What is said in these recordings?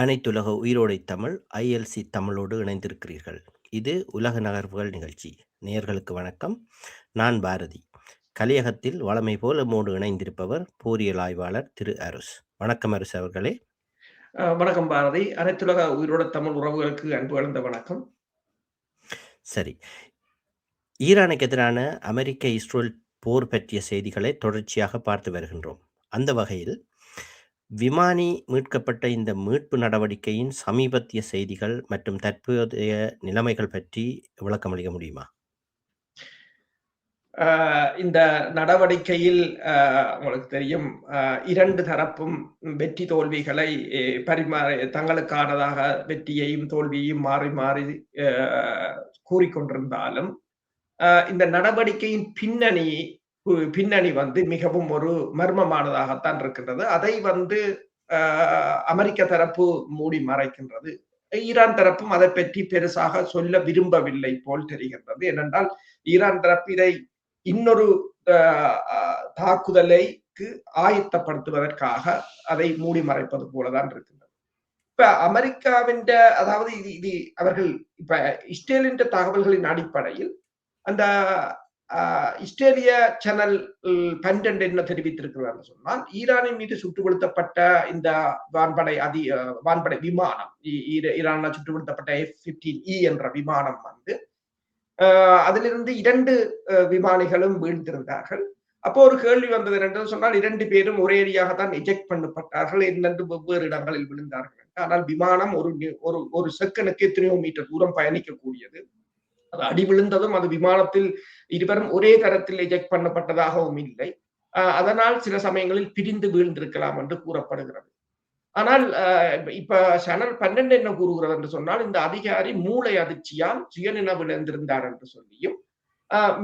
அனைத்துலக உயிரோடை தமிழ் ஐஎல்சி தமிழோடு இணைந்திருக்கிறீர்கள். இது உலக நகர்வுகள் நிகழ்ச்சி. நேயர்களுக்கு வணக்கம். நான் பாரதி. கலியகத்தில் வளமை போல மோடு இணைந்திருப்பவர் போரியல் ஆய்வாளர் திரு அருஸ். வணக்கம் அருஸ் அவர்களே. வணக்கம் பாரதி. அனைத்துலக உயிரோட தமிழ் உறவுகளுக்கு அன்பு கலந்த வணக்கம். சரி, ஈரானுக்கு எதிரான அமெரிக்க இஸ்ரேல் போர் பற்றிய செய்திகளை தொடர்ச்சியாக பார்த்து வருகின்றோம். அந்த வகையில் விமானி மீட்கப்பட்ட இந்த மீட்பு நடவடிக்கையின் சமீபத்திய செய்திகள் மற்றும் தற்போதைய நிலைமைகள் பற்றி விளக்கமளிக்க முடியுமா? இந்த நடவடிக்கையில் உங்களுக்கு தெரியும், இரண்டு தரப்பும் வெற்றி தோல்விகளை தங்களுக்கானதாக வெற்றியையும் தோல்வியையும் மாறி மாறி கூறிக்கொண்டிருந்தாலும் இந்த நடவடிக்கையின் பின்னணி வந்து மிகவும் ஒரு மர்மமானதாகத்தான் இருக்கின்றது. அதை வந்து அமெரிக்க தரப்பு மூடி மறைக்கின்றது. ஈரான் தரப்பும் அதை பற்றி பெருசாக சொல்ல விரும்பவில்லை போல் தெரிகின்றது. ஏனென்றால் ஈரான் தரப்பு இதை இன்னொரு தாக்குதலைக்கு ஆயத்தப்படுத்துவதற்காக அதை மூடி மறைப்பது போலதான் இருக்கின்றது. இப்ப அமெரிக்காவின் அதாவது இது அவர்கள் இப்ப இஸ்ரேலின் தகவல்களின் அடிப்படையில் அந்த இஸ்ரேலிய சேனல் 12 என்ன தெரிவித்திருக்கிறார் சொன்னால், ஈரானின் மீது சுட்டுப்படுத்தப்பட்ட இந்த வான்படை விமானம், ஈரான சுட்டுப்படுத்தப்பட்ட F-15E என்ற விமானம் வந்து அதிலிருந்து 2 விமானிகளும் வீழ்ந்திருந்தார்கள். அப்போ ஒரு கேள்வி வந்தது என்று சொன்னால், 2 பேரும் ஒரே அடியாகத்தான் எஜெக்ட் பண்ணப்பட்டார்கள், என்னென்று வெவ்வேறு இடங்களில் விழுந்தார்கள். ஆனால் விமானம் ஒரு செகண்டுக்கு எத்தனையோ மீட்டர் தூரம் பயணிக்கக்கூடியது. அது அடி விழுந்ததும் அது விமானத்தில் இருவரும் ஒரே தரத்தில் எஜெக்ட் பண்ணப்பட்டதாகவும் இல்லை. அதனால் சில சமயங்களில் பிரிந்து வீழ்ந்திருக்கலாம் என்று கூறப்படுகிறது. ஆனால் இப்ப சேனல் 12 என்ன கூறுகிறது என்று சொன்னால், இந்த அதிகாரி மூளை அதிர்ச்சியால் சுயநினைவு இழந்திருந்தார் என்று சொல்லியும்,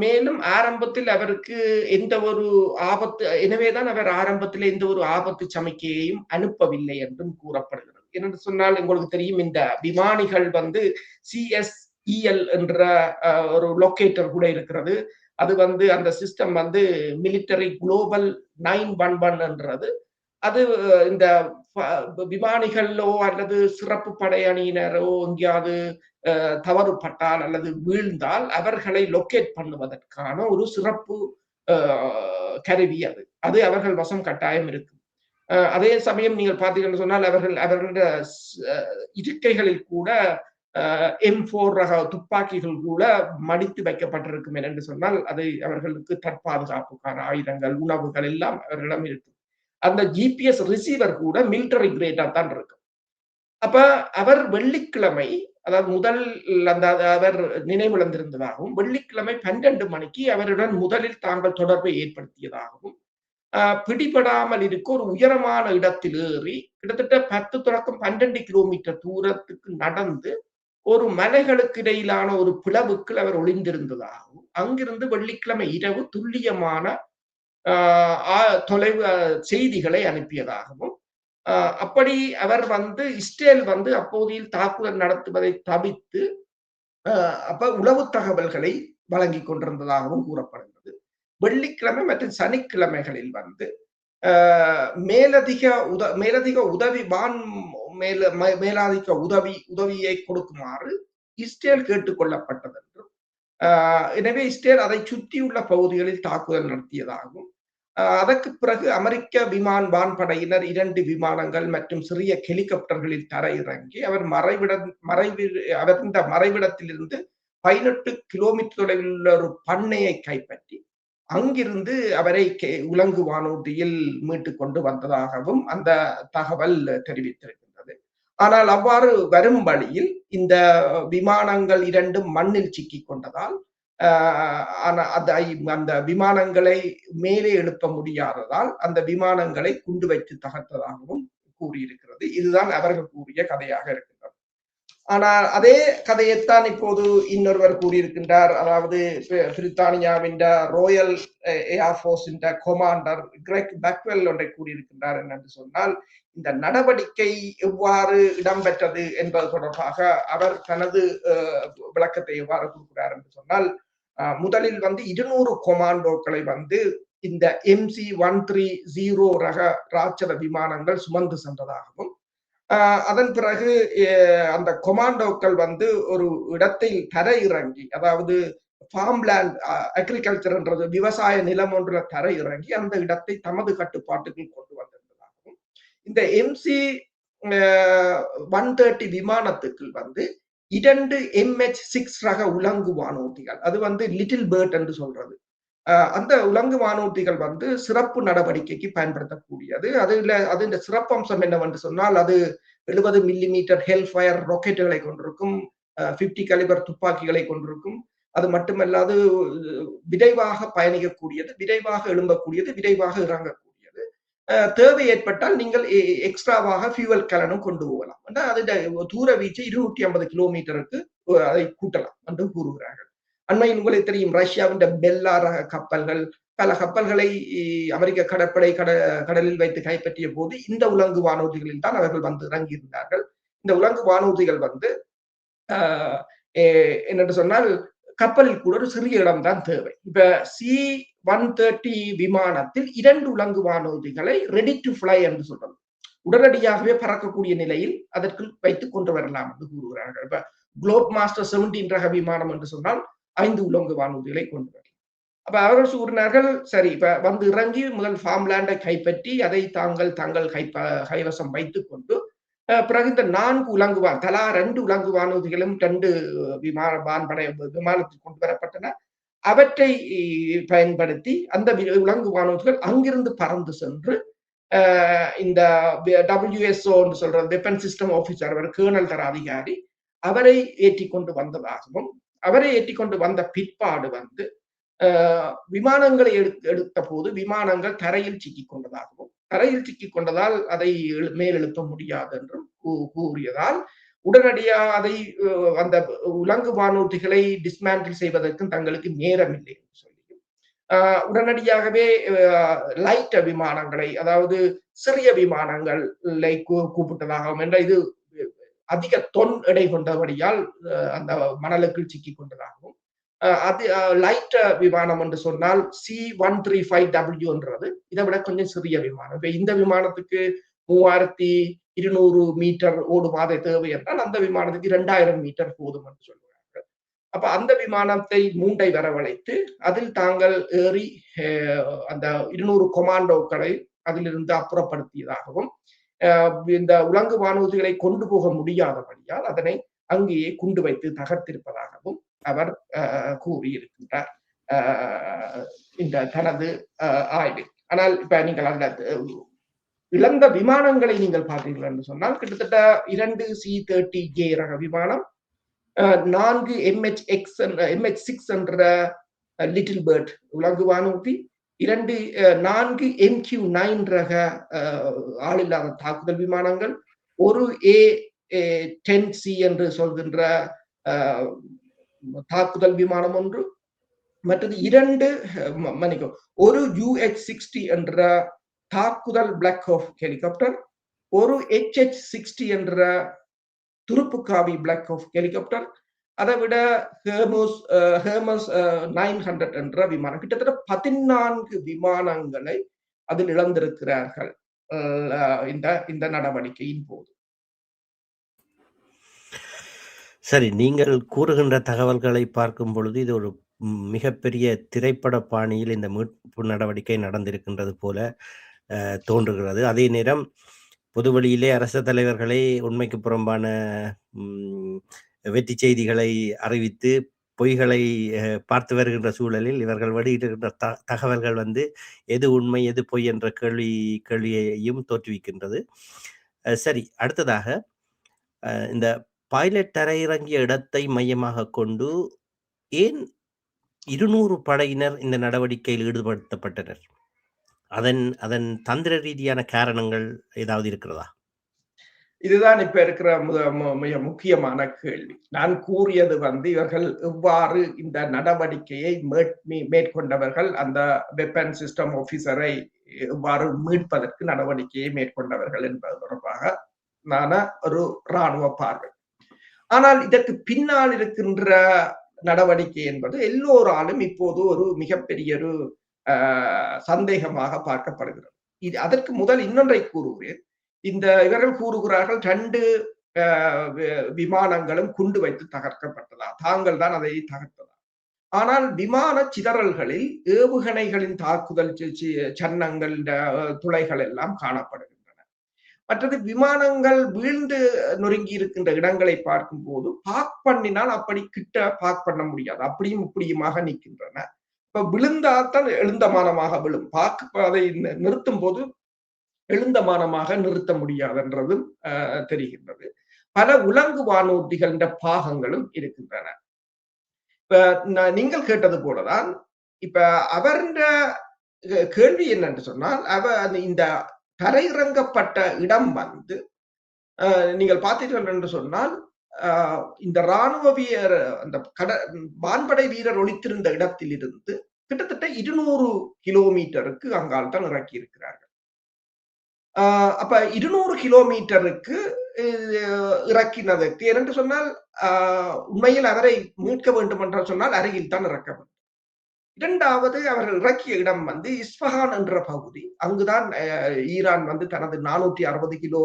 மேலும் ஆரம்பத்தில் அவருக்கு எந்த ஒரு ஆபத்து, எனவேதான் அவர் ஆரம்பத்தில் எந்த ஒரு ஆபத்து சமிக்கையையும் அனுப்பவில்லை என்றும் கூறப்படுகிறது. என்று சொன்னால், உங்களுக்கு தெரியும், இந்த விமானிகள் வந்து CSEL என்ற ஒரு லொக்கேட்டர் கூட இருக்கிறது. அது வந்து அந்த சிஸ்டம் வந்து மிலிட்டரி குளோபல் 911 என்றது. அது இந்த விமானிகளோ அல்லது சிறப்பு படையணியினரோ எங்கேயாவது தவறுபட்டால் அல்லது வீழ்ந்தால் அவர்களை லொக்கேட் பண்ணுவதற்கான ஒரு சிறப்பு கருவி. அது அவர்கள் வசம் கட்டாயம் இருக்கும். அதே சமயம் நீங்கள் பார்த்தீங்கன்னு சொன்னால், அவர்களுடைய இருக்கைகளில் கூட M4 ரக துப்பாக்கிகள் கூட மடித்து வைக்கப்பட்டிருக்கும் என்று சொன்னால், அது அவர்களுக்கு தற்பாதுகாப்புக்கான ஆயுதங்கள், உணவுகள் எல்லாம் அவர்களிடம் இருக்கும். அந்த GPS ரிசீவர் கூட மிலிட்டரி கிரேடா தான் இருக்கும். அப்ப அவர் வெள்ளிக்கிழமை, அதாவது முதல் அவர் நினைவிழந்திருந்ததாகவும், வெள்ளிக்கிழமை 12 மணிக்கு அவருடன் முதலில் தாங்கள் தொடர்பை ஏற்படுத்தியதாகவும், பிடிபடாமல் இருக்க ஒரு உயரமான இடத்தில் ஏறி கிட்டத்தட்ட 10 தொடக்கம் 12 கிலோமீட்டர் தூரத்துக்கு நடந்து ஒரு மலைகளுக்கு இடையிலான ஒரு பிளவுக்கு அவர் ஒளிந்திருந்ததாகவும், அங்கிருந்து வெள்ளிக்கிழமை இரவு துல்லியமான தொலைவு செய்திகளை அனுப்பியதாகவும், அப்படி அவர் வந்து இஸ்ரேல் வந்து அப்போதையில் தாக்குதல் நடத்துவதை தவிர்த்து அப்ப உளவு தகவல்களை வழங்கி கொண்டிருந்ததாகவும் கூறப்படுகிறது. வெள்ளிக்கிழமை மற்றும் சனிக்கிழமைகளில் வந்து மேலதிக உதவி மேலாதிக்க உதவியை கொடுக்குமாறு இஸ்ரேல் கேட்டுக்கொள்ளப்பட்டது என்றும், எனவே இஸ்ரேல் அதை சுற்றியுள்ள பகுதிகளில் தாக்குதல் நடத்தியதாகவும், அதற்கு பிறகு அமெரிக்க வான்படையினர் 2 விமானங்கள் மற்றும் சிறிய ஹெலிகாப்டர்களில் தரையிறங்கி அவர் இந்த மறைவிடத்திலிருந்து 18 கிலோமீட்டர் தொலைவில் உள்ள ஒரு பண்ணையை கைப்பற்றி அங்கிருந்து அவரை உலங்கு வானூர்தியில் மீட்டு கொண்டு வந்ததாகவும் அந்த தகவல் தெரிவித்திருக்கின்றது. ஆனால் அவ்வாறு வரும் வழியில் இந்த விமானங்கள் 2 மண்ணில் சிக்கிக் கொண்டதால் அந்த விமானங்களை மேலே எழுப்ப முடியாததால் அந்த விமானங்களை குண்டு வைத்து தகர்த்ததாகவும் கூறியிருக்கிறது. இதுதான் அவர்கள் கூறிய கதையாக இருக்கின்றது. ஆனால் அதே கதையைத்தான் இப்போது இன்னொருவர் கூறியிருக்கின்றார். அதாவது பிரித்தானியாவின் ரோயல் ஏர்ஃபோர்ஸின் கொமாண்டர் கிரெக் பேக்வெல் ஒன்றை கூறியிருக்கின்றார். என்னென்று சொன்னால், இந்த நடவடிக்கை எவ்வாறு இடம்பெற்றது என்பது தொடர்பாக அவர் தனது விளக்கத்தை எவ்வாறு கொடுக்கிறார் என்று சொன்னால், முதலில் வந்து 200 கொமாண்டோக்களை வந்து இந்த MC-130 ரக ராட்சத விமானங்கள் சுமந்து சென்றதாகவும், அதன் பிறகு அந்த கொமாண்டோக்கள் வந்து ஒரு இடத்தில் தரை இறங்கி, அதாவது ஃபார்ம்லேண்ட் அக்ரிகல்ச்சர்ன்றது விவசாய நிலம் ஒன்றுல தரை இறங்கி அந்த இடத்தை தமது கட்டுப்பாட்டுக்குள் கொண்டு வந்திருந்ததாகவும், இந்த MC 130 விமானத்துக்குள் வந்து 2 MH6 ரக உலங்கு வானூர்திகள், அது வந்து லிட்டில் பேர்ட் என்று சொல்றது, அந்த உலங்கு வானூர்திகள் வந்து சிறப்பு நடவடிக்கைக்கு பயன்படுத்தக்கூடியது. அதுல சிறப்பம்சம் என்னவென்று சொன்னால், அது 70 மில்லிமீட்டர் ஹெல்ஃபயர் ராக்கெட்டுகளை கொண்டிருக்கும், 50 கலிபர் துப்பாக்கிகளை கொண்டிருக்கும். அது மட்டுமல்லாது விரைவாக பயணிக்கக்கூடியது, விரைவாக எழும்பக்கூடியது, விரைவாக இறங்கக்கூடியது. தேவை ஏற்பட்டால் நீங்கள் எக்ஸ்ட்ராவாக ஃபியூவல் கலனும் கொண்டு போகலாம். அது தூர வீச்சு 250 கிலோமீட்டருக்கு அதை கூட்டலாம் என்று கூறுகிறார்கள். அண்மையில் உங்களுக்கு தெரியும், ரஷ்யாவின் பெல்லா ரக கப்பல்கள், பல கப்பல்களை அமெரிக்க கடற்படை கடலில் வைத்து கைப்பற்றிய போது இந்த உலங்கு வானூர்திகளில் தான் அவர்கள் வந்து இறங்கியிருந்தார்கள். இந்த உலங்கு வானூர்திகள் வந்து என்னென்று சொன்னால், கப்பலில் கூட ஒரு சிறிய இடம் தான் தேவை. இப்ப C-130 விமானத்தில் 2 உலங்கு வானூர்திகளை ரெடி டு ஃபிளை என்று சொல்றது, உடனடியாகவே பறக்கக்கூடிய நிலையில் அதற்குள் வைத்துக் கொண்டு வரலாம் என்று கூறுகிறார்கள். இப்ப குளோப் மாஸ்டர் 17 ரக விமானம் என்று சொன்னால் 5 உலங்கு வானூர்திகளை கொண்டு வரலாம். அப்ப அவர்கள் கூறினார்கள், சரி, இப்ப வந்து இறங்கி முதல் ஃபார்ம்லேண்டை கைப்பற்றி அதை தங்கள் கைவசம் வைத்துக் கொண்டு, பிறகு இந்த 4 உலங்கு தலா 2 உலங்கு வானூர்திகளும் 2 வான்படை விமானத்தில் கொண்டு வரப்பட்டன. அவற்றை பயன்படுத்தி அந்த உலங்கு வானூர்திகள் அங்கிருந்து பறந்து சென்று இந்த WSO என்று சொல்ற வெப்பன் சிஸ்டம் ஆபீசர், அவர் கேர்னல் தர அதிகாரி, அவரை ஏற்றி கொண்டு வந்ததாகவும், அவரை ஏற்றி கொண்டு வந்த பிற்பாடு வந்து விமானங்களை எடுத்த போது விமானங்கள் தரையில் சிக்கிக் கொண்டதாகவும், தரையில் சிக்கிக் கொண்டதால் அதை மேலெழுப்ப முடியாது என்றும் கூறியதால், உடனடியாக அதை அந்த உலங்கு வானூர்திகளை டிஸ்மேண்டில் செய்வதற்கும் தங்களுக்கு நேரம் இல்லை என்று சொல்லி உடனடியாகவே லைட் விமானங்களை, அதாவது சிறிய விமானங்களை கூப்பிட்டதாகவும், என்ற இது அதிக தொன் எடை கொண்டபடியால் அந்த மணலுக்குள் சிக்கிக் கொண்டதாகவும், அது லைட் விமானம் என்று சொன்னால் C-135W என்றது இதை விட கொஞ்சம் சிறிய விமானம். இப்ப இந்த விமானத்துக்கு 3200 மீட்டர் ஓடுபாதை தேவை என்றால் அந்த விமானத்துக்கு 2000 மீட்டர் போதும் என்று சொல்கிறார்கள். அப்ப அந்த விமானத்தை 3 வரவழைத்து அதில் தாங்கள் ஏறி அந்த 200 கொமாண்டோக்களை அதிலிருந்து அப்புறப்படுத்தியதாகவும், இந்த உலங்கு வானூர்திகளை கொண்டு போக முடியாதபடியால் அதனை அங்கேயே குண்டு வைத்து தகர்த்திருப்பதாகவும் அவர் கூறியிருக்கின்றார் இந்த தனது ஆய்வில். ஆனால் இப்ப நீங்கள் அந்த இழந்த விமானங்களை நீங்கள் பார்த்தீர்கள் என்று சொன்னால், கிட்டத்தட்ட 2 C-30J ரக விமானம், 4 MH6 என்ற லிட்டில் பேர்ட் உலங்கு வானூர்தி, 4 MQ-9 ரக ஆளில்லாத தாக்குதல் விமானங்கள், ஒரு A-10C என்று சொல்கின்ற தாக்குதல் விமானம் ஒன்று, மற்றது 2 ஒரு UH-60 என்ற தாக்குதல் பிளாக் ஹாக் ஹெலிகாப்டர், ஒரு HH-60 என்ற துருப்புக்காவி பிளாக் ஹாக் ஹெலிகாப்டர், அதை விட ஹெர்மஸ் 900 என்ற விமானம், கிட்டத்தட்ட 14 விமானங்களை அதில் இழந்திருக்கிறார்கள் இந்த நடவடிக்கையின் போது. சரி, நீங்கள் கூறுகின்ற தகவல்களை பார்க்கும் பொழுது இது ஒரு மிகப்பெரிய திரைப்பட பாணியில் இந்த மீட்பு நடவடிக்கை நடந்திருக்கின்றது போல தோன்றுகிறது. அதே நேரம் பொதுவெளியிலே அரசு தலைவர்களே உண்மைக்கு புறம்பான வெற்றி செய்திகளை அறிவித்து பொய்களை பார்த்து வருகின்ற சூழலில் இவர்கள் வெளியிடுகின்ற தகவல்கள் வந்து எது உண்மை எது பொய் என்ற கேள்வியையும் தோற்றுவிக்கின்றது. சரி, அடுத்ததாக இந்த பைலட் தரையிறங்கிய இடத்தை மையமாக கொண்டு ஏன் 200 படையினர் இந்த நடவடிக்கையில் ஈடுபடுத்தப்பட்டனர்? அதன் தந்திர ரீதியான காரணங்கள் ஏதாவது இருக்கிறதா? இதுதான் இப்ப இருக்கிற மிக முக்கியமான கேள்வி. நான் கூறியது வந்து இவர்கள் எவ்வாறு இந்த நடவடிக்கையை மேற்கொண்டவர்கள், அந்த வெப்பன் சிஸ்டம் ஆபீசரை எவ்வாறு மீட்பதற்கு நடவடிக்கையை மேற்கொண்டவர்கள் என்பது தொடர்பாக ஒரு இராணுவ பார்வை. ஆனால் இதற்கு பின்னால் இருக்கின்ற நடவடிக்கை என்பது எல்லோராலும் இப்போது ஒரு மிகப்பெரிய ஒரு சந்தேகமாக பார்க்கப்படுகிறது. அதற்கு முதல் இன்னொன்றை கூறுவேன். இவர்கள் கூறுகிறார்கள் 2 விமானங்களும் குண்டு வைத்து தகர்க்கப்பட்டதா, தாங்கள் தான் அதை தகர்த்ததா. ஆனால் விமான சிதறல்களில் ஏவுகணைகளின் தாக்குதல் சன்னங்கள் துளைகள் எல்லாம் காணப்படுகின்றன. மற்றது விமானங்கள் வீழ்ந்து நொறுங்கி இருக்கின்ற இடங்களை பார்க்கும் போது பார்க் பண்ணினால் அப்படி கிட்ட பார்க் பண்ண முடியாது, அப்படியும் இப்படியுமாக நிற்கின்றன. இப்ப விழுந்தாத்தான் எழுந்தமானமாக விழும், பார்க்க அதை நிறுத்தும் போது எழுந்தமானமாக நிறுத்த முடியாதுன்றதும் தெரிகின்றது. பல உலங்கு வானூர்திகள் பாகங்களும் இருக்கின்றன. இப்ப நீங்கள் கேட்டது போலதான் இப்ப அவர் கேள்வி என்னன்னு சொன்னால், இந்த தரையிறங்கப்பட்ட இடம் வந்து நீங்கள் பார்த்தீர்கள் என்று சொன்னால், இந்த ராணுவ வீரர் அந்த வான்படை வீரர் ஒளித்திருந்த இடத்தில் இருந்து கிட்டத்தட்ட 200 கிலோமீட்டருக்கு அங்கால் தான் இறக்கி இருக்கிறார்கள். அப்ப 200 கிலோமீட்டருக்கு இறக்கினதுக்கு என்று சொன்னால், உண்மையில் அவரை மீட்க வேண்டும் என்று சொன்னால் அருகில் தான் இறக்க வேண்டும். இரண்டாவது அவர்கள் இறக்கிய இடம் வந்து இஸ்பஹான் என்ற பகுதி. அங்குதான் ஈரான் வந்து தனது 460 கிலோ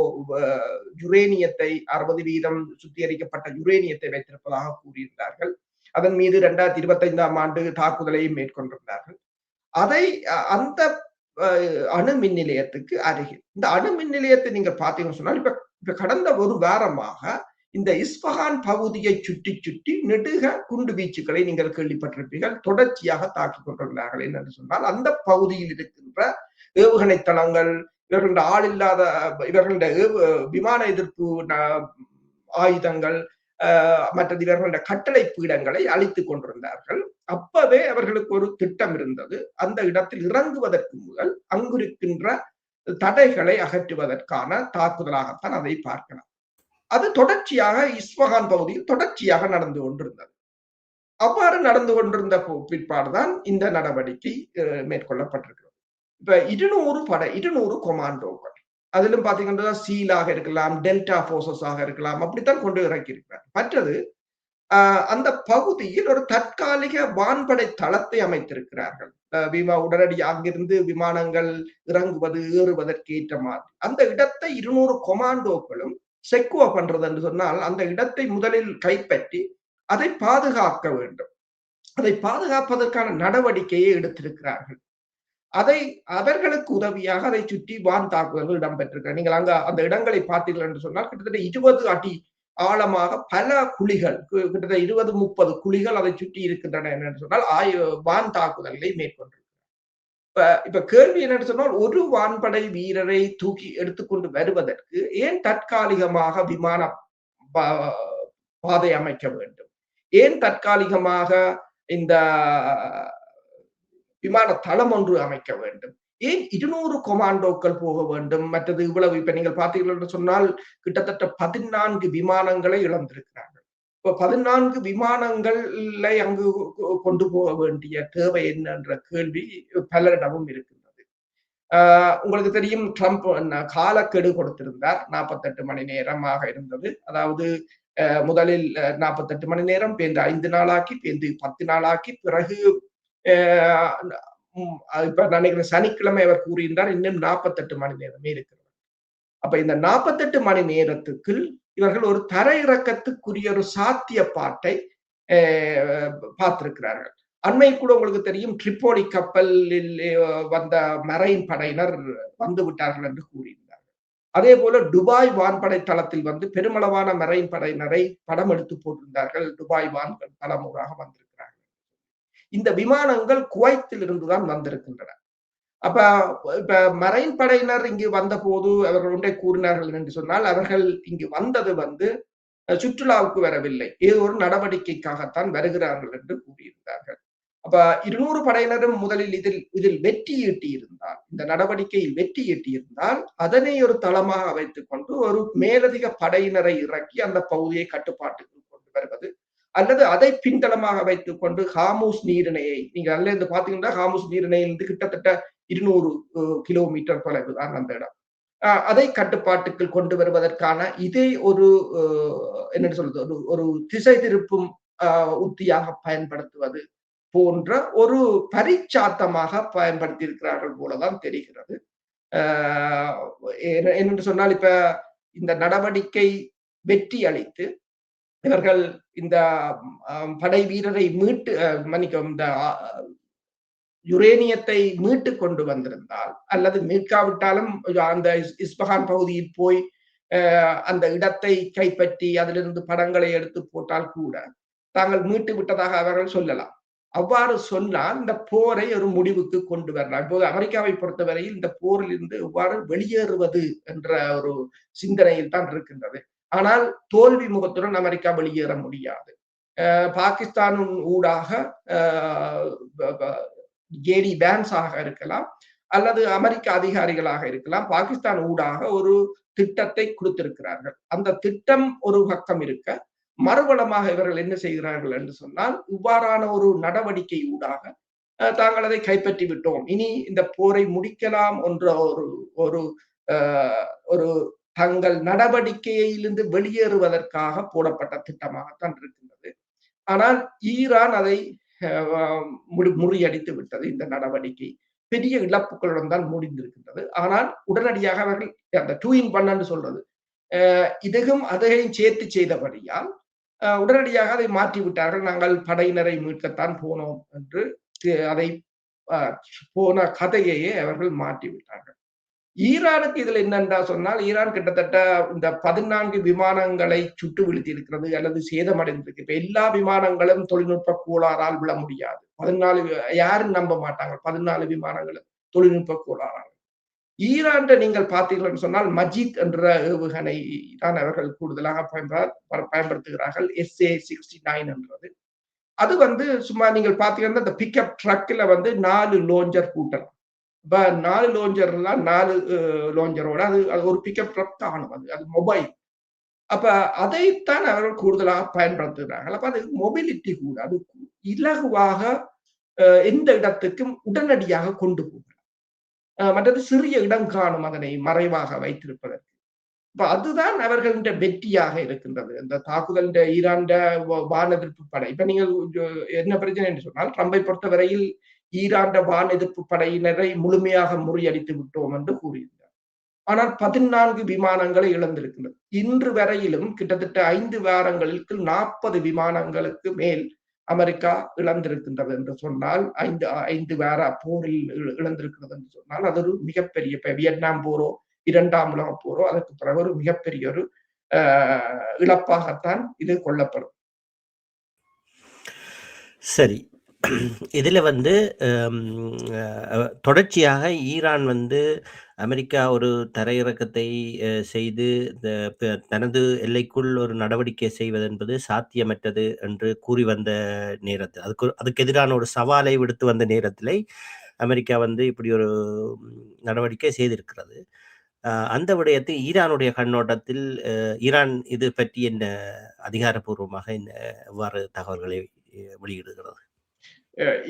யுரேனியத்தை 60% சுத்திகரிக்கப்பட்ட யுரேனியத்தை வைத்திருப்பதாக கூறியிருந்தார்கள். அதன் மீது 2025ஆம் ஆண்டு தாக்குதலையும் மேற்கொண்டிருந்தார்கள். அதை அந்த அணு மின் நிலையத்துக்கு அருகில், இந்த அணு மின் நிலையத்தை நீங்க பார்த்தீங்கன்னு சொன்னால், இப்ப கடந்த ஒரு வாரமாக இந்த இஸ்பஹான் பகுதியை சுற்றி சுற்றி நெடுக குண்டு வீச்சுக்களை நீங்கள் கேள்விப்பட்டிருப்பீர்கள், தொடர்ச்சியாக தாக்கிக் கொண்டிருந்தார்கள். என்று சொன்னால், அந்த பகுதியில் இருக்கின்ற ஏவுகணை தளங்கள், இவர்களுடைய ஆள் இல்லாத இவர்களுடைய விமான எதிர்ப்பு ஆயுதங்கள், மற்றது இவர்களுடைய கட்டளை பீடங்களை அழித்துக் கொண்டிருந்தார்கள். அப்பவே அவர்களுக்கு ஒரு திட்டம் இருந்தது, அந்த இடத்தில் இறங்குவதற்கு முதல் அங்கிருக்கின்ற தடைகளை அகற்றுவதற்கான தாக்குதலாகத்தான் அதை பார்க்கலாம். அது தொடர்ச்சியாக இஸ்பஹான் பகுதியில் தொடர்ச்சியாக நடந்து கொண்டிருந்தது. அவ்வாறு நடந்து கொண்டிருந்த பிற்பாடுதான் இந்த நடவடிக்கை மேற்கொள்ளப்பட்டிருக்கிறது. இப்ப 200 கொமாண்டோக்கள், அதிலும் பாத்தீங்கன்னா சீலாக இருக்கலாம், டெல்டா போர்சஸ் ஆக இருக்கலாம், அப்படித்தான் கொண்டு இறக்கி இருக்கிறார். மற்றது அந்த பகுதியில் ஒரு தற்காலிக வான்படை தளத்தை அமைத்திருக்கிறார்கள். உடனடியாக அங்கிருந்து விமானங்கள் இறங்குவது ஏறுவதற்கு ஏற்ற மாதிரி அந்த இடத்தை 200 கொமாண்டோக்களும் செக்யூர் பண்றது என்று சொன்னால், அந்த இடத்தை முதலில் கைப்பற்றி அதை பாதுகாக்க வேண்டும். அதை பாதுகாப்பதற்கான நடவடிக்கையை எடுத்திருக்கிறார்கள். அதை அவர்களுக்கு உதவியாக அதை சுற்றி வான் தாக்குதல்கள் இடம்பெற்றிருக்க. நீங்கள் அங்க அந்த இடங்களை பார்த்தீர்கள் என்று சொன்னால், கிட்டத்தட்ட 20 அடி ஆழமாக பல குழிகள், கிட்டத்தட்ட 20-30 குழிகள் அதை சுற்றி இருக்கின்றன என்று சொன்னால் வான் தாக்குதல்களை மேற்கொண்டிருக்கிறார். இப்ப கேள்வி என்னன்னு சொன்னால், ஒரு வான்படை வீரரை தூக்கி எடுத்துக்கொண்டு வருவதற்கு ஏன் தற்காலிகமாக விமான பாதை அமைக்க வேண்டும்? ஏன் தற்காலிகமாக இந்த விமான தளம் ஒன்று அமைக்க வேண்டும்? ஏன் 200 கொமாண்டோக்கள் போக வேண்டும்? மற்றது இவ்வளவு இப்ப நீங்கள் பார்த்தீர்கள் என்று சொன்னால், கிட்டத்தட்ட 14 விமானங்களை இழந்திருக்கிறார்கள். இப்ப 14 விமானங்களை அங்கு கொண்டு போக வேண்டிய தேவை என்ன என்ற கேள்வி பலரிடமும் இருக்கின்றது. உங்களுக்கு தெரியும், ட்ரம்ப் காலக்கெடு கொடுத்திருந்தார். 48 மணி நேரமாக இருந்தது. அதாவது முதலில் 48 மணி நேரம், பேருந்து 5 நாளாக்கி, பேருந்து 10 நாளாக்கி, பிறகு இப்ப நினைக்கிறேன் சனிக்கிழமை அவர் கூறியிருந்தார் இன்னும் 48 மணி நேரமே இருக்கிறது. அப்ப இந்த 48 மணி நேரத்துக்கு இவர்கள் ஒரு தரையிறக்கத்துக்குரிய ஒரு சாத்தியப்பாட்டை பார்த்திருக்கிறார்கள். அண்மை கூட உங்களுக்கு தெரியும், ட்ரிப்போலி கப்பலில் வந்த மரைன் படையினர் வந்து விட்டார்கள் என்று கூறியிருந்தார்கள். அதே போல துபாய் வான்படை தளத்தில் வந்து பெருமளவான மரைன் படையினரை படம் எடுத்து போட்டிருந்தார்கள். துபாய் வான் தளமூராக வந்திருக்கிறார்கள். இந்த விமானங்கள் குவைத்தில் இருந்துதான் வந்திருக்கின்றன. அப்ப இப்ப மரைன் படையினர் இங்கு வந்த போது அவர்கள் ஒன்றை கூறினார்கள் என்று சொன்னால், அவர்கள் இங்கு வந்தது வந்து சுற்றுலாவுக்கு வரவில்லை, ஏதோ ஒரு நடவடிக்கைக்காகத்தான் வருகிறார்கள் என்று கூறியிருந்தார்கள். அப்ப 200 படையினரும் முதலில் இதில் வெற்றி ஈட்டி இருந்தால், இந்த நடவடிக்கையில் வெற்றி ஈட்டி இருந்தால், அதனை ஒரு தளமாக வைத்துக் கொண்டு ஒரு மேலதிக படையினரை இறக்கி அந்த பகுதியை கட்டுப்பாட்டுக்கு கொண்டு வருவது, அல்லது அதை பின்தளமாக வைத்துக் கொண்டு ஹாமூஸ் நீரிணையை, நீங்க அதுல இருந்து பாத்தீங்கன்னா ஹாமூஸ் நீரிணையிலிருந்து கிட்டத்தட்ட 200 கிலோமீட்டர் தொலைவு தான் அந்த இடம். அதை கட்டுப்பாட்டுக்கு கொண்டு வருவதற்கான இதே ஒரு என்ன சொல்றது, ஒரு திசை திருப்பும் உத்தியாக பயன்படுத்துவது போன்ற ஒரு பரிச்சாத்தமாக பயன்படுத்தி இருக்கிறார்கள் போலதான் தெரிகிறது. என்னென்று சொன்னால் இப்ப இந்த நடவடிக்கை வெற்றி அளித்து இவர்கள் இந்த படை வீரரை மீட்டு மன்னிக்கவும் இந்த யுரேனியத்தை மீட்டு கொண்டு வந்திருந்தால் அல்லது மீட்காவிட்டாலும் அந்த இஸ்பஹான் பகுதியில் போய் அந்த இடத்தை கைப்பற்றி அதிலிருந்து படங்களை எடுத்து போட்டால் கூட தாங்கள் மீட்டு விட்டதாக அவர்கள் சொல்லலாம். அவ்வாறு சொன்னால் இந்த போரை ஒரு முடிவுக்கு கொண்டு வரலாம். இப்போது அமெரிக்காவை பொறுத்தவரையில் இந்த போரில் இருந்து எவ்வாறு வெளியேறுவது என்ற ஒரு சிந்தனையில் தான் இருக்கின்றது. ஆனால் தோல்வி முகத்துடன் அமெரிக்கா வெளியேற முடியாது. பாகிஸ்தானின் ஊடாக ஜேடி பேன்ஸாக இருக்கலாம் அல்லது அமெரிக்க அதிகாரிகளாக இருக்கலாம், பாகிஸ்தான் ஊடாக ஒரு திட்டத்தை கொடுத்திருக்கிறார்கள். அந்த திட்டம் ஒரு பக்கம் இருக்க, மறுபலமாக இவர்கள் என்ன செய்கிறார்கள் என்று சொன்னால், இவ்வாறான ஒரு நடவடிக்கை ஊடாக தாங்கள் அதை கைப்பற்றி விட்டோம், இனி இந்த போரை முடிக்கலாம் என்ற ஒரு ஒரு தங்கள் நடவடிக்கையிலிருந்து வெளியேறுவதற்காக போடப்பட்ட திட்டமாகத்தான் இருக்கின்றது. ஆனால் ஈரான் அதை முறியடித்து விட்டது. இந்த நடவடிக்கை பெரிய இழப்புகளுடன் தான் முடிந்திருக்கின்றது. ஆனால் உடனடியாக அவர்கள் அந்த 2 in 1 என்று சொல்றது இதுவும் அதையும் சேர்த்து செய்தபடியால் உடனடியாக அதை மாற்றி விட்டார்கள். நாங்கள் படையினரை மீட்கத்தான் போனோம் என்று அதை போன கதையையே அவர்கள் மாற்றி விட்டார்கள். ஈரானுக்கு இதுல என்னென்றா சொன்னால், ஈரான் கிட்டத்தட்ட இந்த 14 விமானங்களை சுட்டு வீழ்த்தி இருக்கிறது அல்லது சேதமடைந்திருக்கு. இப்ப எல்லா விமானங்களும் தொழில்நுட்ப கோளாறால் விழ முடியாது. 14 யாரும் நம்ப மாட்டாங்க, 14 விமானங்களும் தொழில்நுட்ப கோளாறால். ஈரான் நீங்கள் பார்த்தீர்கள் சொன்னால் மஜித் என்ற ஏவுகணை தான் அவர்கள் கூடுதலாக பயன்படுத்துகிறார்கள். SA-69 என்றது. அது சும்மா நீங்கள் பார்த்தீங்கன்னா இந்த பிக்அப் ட்ரக்ல 4 லோஞ்சர் கூட்டலாம். இப்ப 4 லோஞ்சர்லாம் 4 லோஞ்சரோட அது ஒரு பிக்அப் ட்ரக் காணும். அது மொபைல். அப்ப அதைத்தான் அவர்கள் கூடுதலாக பயன்படுத்துகிறார்கள். அப்ப அது மொபிலிட்டி கூட அது இலகுவாக எந்த இடத்துக்கும் உடனடியாக கொண்டு போகலாம். மற்றது சிறிய இடம் காணும் அதனை மறைவாக வைத்திருப்பதற்கு. இப்ப அதுதான் அவர்களின் வெற்றியாக இருக்கின்றது. இந்த தாக்குதல் ஈரான் வான் எதிர்ப்பு படை. இப்ப நீங்கள் என்ன பிரச்சனை என்று சொன்னால், ட்ரம்பை பொறுத்தவரையில் ஈரான் வான் எதிர்ப்பு படையினரை முழுமையாக முறியடித்து விட்டோம் என்று கூறியிருந்தார். ஆனால் 14 விமானங்களை இழந்திருக்கின்றது. இன்று வரையிலும் கிட்டத்தட்ட 5 வாரங்களுக்கு 40 விமானங்களுக்கு மேல் அமெரிக்கா இழந்திருக்கின்றது என்று சொன்னால், 5 வார போரில் இழந்திருக்கிறது என்று சொன்னால் அது ஒரு மிகப்பெரிய, இப்ப வியட்நாம் போரோ 2ஆம் உலக போரோ அதற்கு பிறகு ஒரு மிகப்பெரிய ஒரு இழப்பாகத்தான் இது கொள்ளப்படும். சரி, இதுல தொடர்ச்சியாக ஈரான் அமெரிக்கா ஒரு தரையிறக்கத்தை செய்து தனது எல்லைக்குள் ஒரு நடவடிக்கை செய்வது என்பது சாத்தியமற்றது என்று கூறி வந்த நேரத்தில், அதுக்கு எதிரான ஒரு சவாலை விடுத்து வந்த நேரத்தில் அமெரிக்கா இப்படி ஒரு நடவடிக்கை செய்திருக்கிறது. அந்த விடயத்தை ஈரானுடைய கண்ணோட்டத்தில் ஈரான் இது பற்றி என்ன அதிகாரப்பூர்வமாக எவ்வாறு தகவல்களை வெளியிடுகிறது?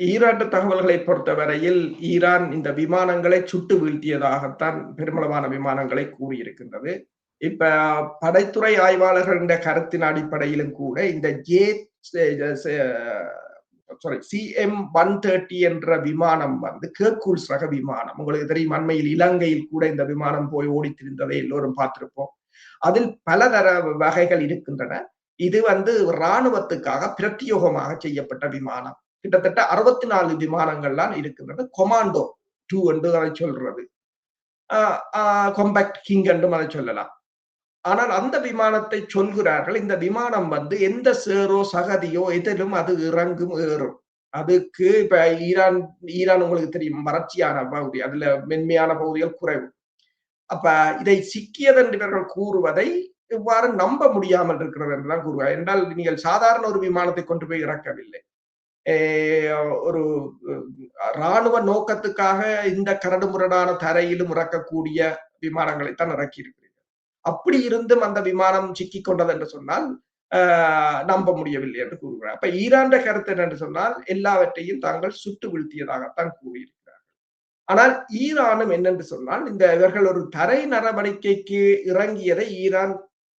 ஈரான் தகவல்களை பொறுத்தவரையில் ஈரான் இந்த விமானங்களை சுட்டு வீழ்த்தியதாகத்தான் பெருமளவான விமானங்களை கூறியிருக்கின்றது. இப்ப படைத்துறை ஆய்வாளர்களின் கருத்தின் அடிப்படையிலும் கூட இந்த CM-130 என்ற விமானம் கேர்கூல்ஸ் ரக விமானம். உங்களுக்கு தெரியும், அண்மையில் இலங்கையில் கூட இந்த விமானம் போய் ஓடித்திருந்ததை எல்லோரும் பார்த்திருப்போம். அதில் பல தர வகைகள் இருக்கின்றன. இது இராணுவத்துக்காக பிரத்யோகமாக செய்யப்பட்ட விமானம். கிட்டத்தட்ட 64 விமானங்கள்லாம் இருக்கின்றன. கொமாண்டோ 2 என்று அதை சொல்றது, காம்பாக்ட் கிங் என்றும் அதை சொல்லலாம். ஆனால் அந்த விமானத்தை சொல்கிறார்கள், இந்த விமானம் எந்த சேரோ சகதியோ எதிலும் அது இறங்கும் ஏறும். அதுக்கு இப்ப ஈரான் உங்களுக்கு தெரியும், வறட்சியான பகுதி, அதுல மென்மையான பகுதிகள் குறைவு. அப்ப இதை சிக்கியதென்று இவர்கள் கூறுவதை இவ்வாறு நம்ப முடியாமல் இருக்கிறது என்றுதான் கூறுவார். என்றால் நீங்கள் சாதாரண ஒரு விமானத்தை கொண்டு போய் இறக்கவில்லை, ஒரு இராணுவ நோக்கத்துக்காக இந்த கரடுமுரடான தரையிலும் இறக்கக்கூடிய விமானங்களைத்தான் இறக்கி இருக்கிறீர்கள். அப்படி இருந்தும் அந்த விமானம் சிக்கிக் கொண்டது என்று சொன்னால் நம்ப முடியவில்லை என்று கூறுகிறார். அப்ப ஈரான் கருத்து என்று சொன்னால் எல்லாவற்றையும் தாங்கள் சுட்டு வீழ்த்தியதாகத்தான் கூறியிருக்கிறார்கள். ஆனால் ஈரானும் என்னென்று சொன்னால், இவர்கள் ஒரு தரை நடவடிக்கைக்கு இறங்கியதை ஈரான்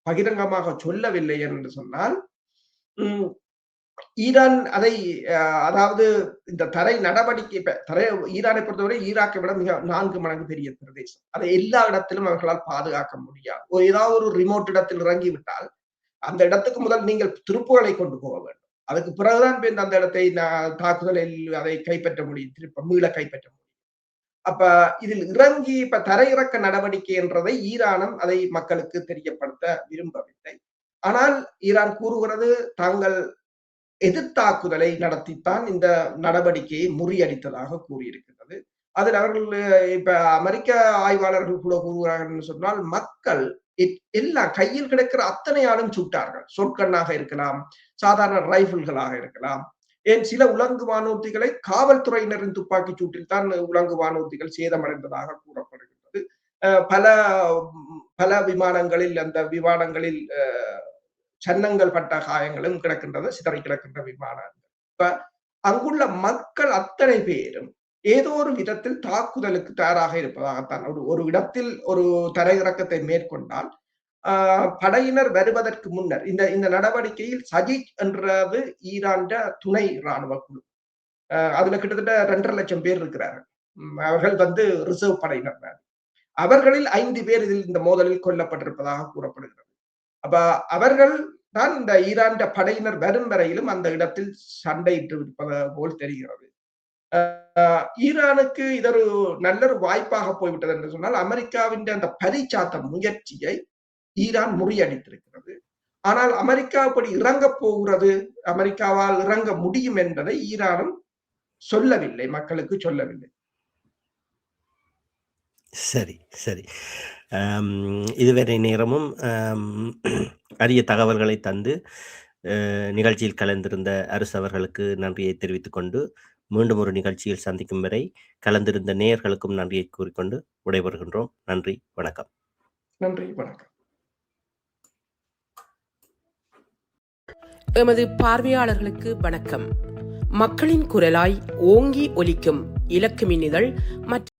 பகிரங்கமாக சொல்லவில்லை என்று சொன்னால், ஈரான் அதை அதாவது இந்த தரை நடவடிக்கை ஈரானை பொறுத்தவரை ஈராக்கை விட மிக 4 மடங்கு பெரிய பிரதேசம். அதை எல்லா இடத்திலும் அவர்களால் பாதுகாக்க முடியாது. ஏதாவது ஒரு ரிமோட் இடத்தில் இறங்கிவிட்டால் அந்த இடத்துக்கு முதல் நீங்கள் துருப்புகளை கொண்டு போக வேண்டும். அதுக்கு பிறகுதான் அந்த இடத்தை தாக்குதலில் அதை கைப்பற்ற முடியும், திருப்ப மீள கைப்பற்ற முடியும். அப்ப இதில் இறங்கி இப்ப தரையிறக்க நடவடிக்கை என்றதை ஈரானும் அதை மக்களுக்கு தெரியப்படுத்த விரும்பவில்லை. ஆனால் ஈரான் கூறுகிறது தாங்கள் எதிர்த்தாக்குதலை நடத்தித்தான் இந்த நடவடிக்கையை முறியடித்ததாக கூறியிருக்கிறது. அதில் அவர்கள் இப்ப அமெரிக்க ஆய்வாளர்கள் கூட கூறுகிறார்கள் சொன்னால் மக்கள் எல்லாம் கையில் கிடைக்கிற அத்தனை ஆளும் சுட்டார்கள். சொற்கண்ணாக இருக்கலாம், சாதாரண ரைபிள்களாக இருக்கலாம், ஏன் சில உலங்கு வானூர்திகளை காவல்துறையினரின் துப்பாக்கி சூட்டில் தான் உலங்கு வானூர்திகள் சேதமடைந்ததாக கூறப்படுகிறது. பல பல விமானங்களில் அந்த விமானங்களில் சன்னங்கள் பட்ட காயங்களும் கிடக்கின்றது, சிதறி கிடக்கின்ற விமானங்கள். இப்ப அங்குள்ள மக்கள் அத்தனை பேரும் ஏதோ ஒரு விதத்தில் தாக்குதலுக்கு தயாராக இருப்பதாகத்தான். ஒரு இடத்தில் ஒரு தரையிறக்கத்தை மேற்கொண்டால் படையினர் வருவதற்கு முன்னர் இந்த நடவடிக்கையில் சஜித் என்றது ஈரான் துணை இராணுவ குழு. அதுல கிட்டத்தட்ட 2.5 லட்சம் பேர் இருக்கிறார்கள். அவர்கள் ரிசர்வ் படையினர். அவர்களில் 5 பேர் இதில் இந்த மோதலில் கொல்லப்பட்டிருப்பதாக கூறப்படுகிறது. அப்ப அவர்கள் தான் இந்த ஈரான் படையினர் வரும் வரையிலும் அந்த இடத்தில் சண்டையிட்டு இருப்பது போல் தெரிகிறது. ஈரானுக்கு இது ஒரு நல்ல ஒரு வாய்ப்பாக போய்விட்டது என்று சொன்னால், அமெரிக்காவின் அந்த பரிச்சாத்த முயற்சியை ஈரான் முறியடித்திருக்கிறது. ஆனால் அமெரிக்கா அப்படி இறங்க போகிறது, அமெரிக்காவால் இறங்க முடியும் என்பதை ஈரானும் சொல்லவில்லை, மக்களுக்கு சொல்லவில்லை. சரி, சரி. இதுவரை நேரமும் அரிய தகவல்களை தந்து நிகழ்ச்சியில் கலந்திருந்த அரசு அவர்களுக்கு நன்றியை தெரிவித்துக் கொண்டு, மீண்டும் ஒரு நிகழ்ச்சியில் சந்திக்கும் வரை கலந்திருந்த நேயர்களுக்கும் நன்றியை கூறிக்கொண்டு விடைபெறுகின்றோம். நன்றி, வணக்கம். நன்றி, வணக்கம். எமது பார்வையாளர்களுக்கு வணக்கம். மக்களின் குரலாய் ஓங்கி ஒலிக்கும் இலக்கு மின்னிதழ் மற்றும்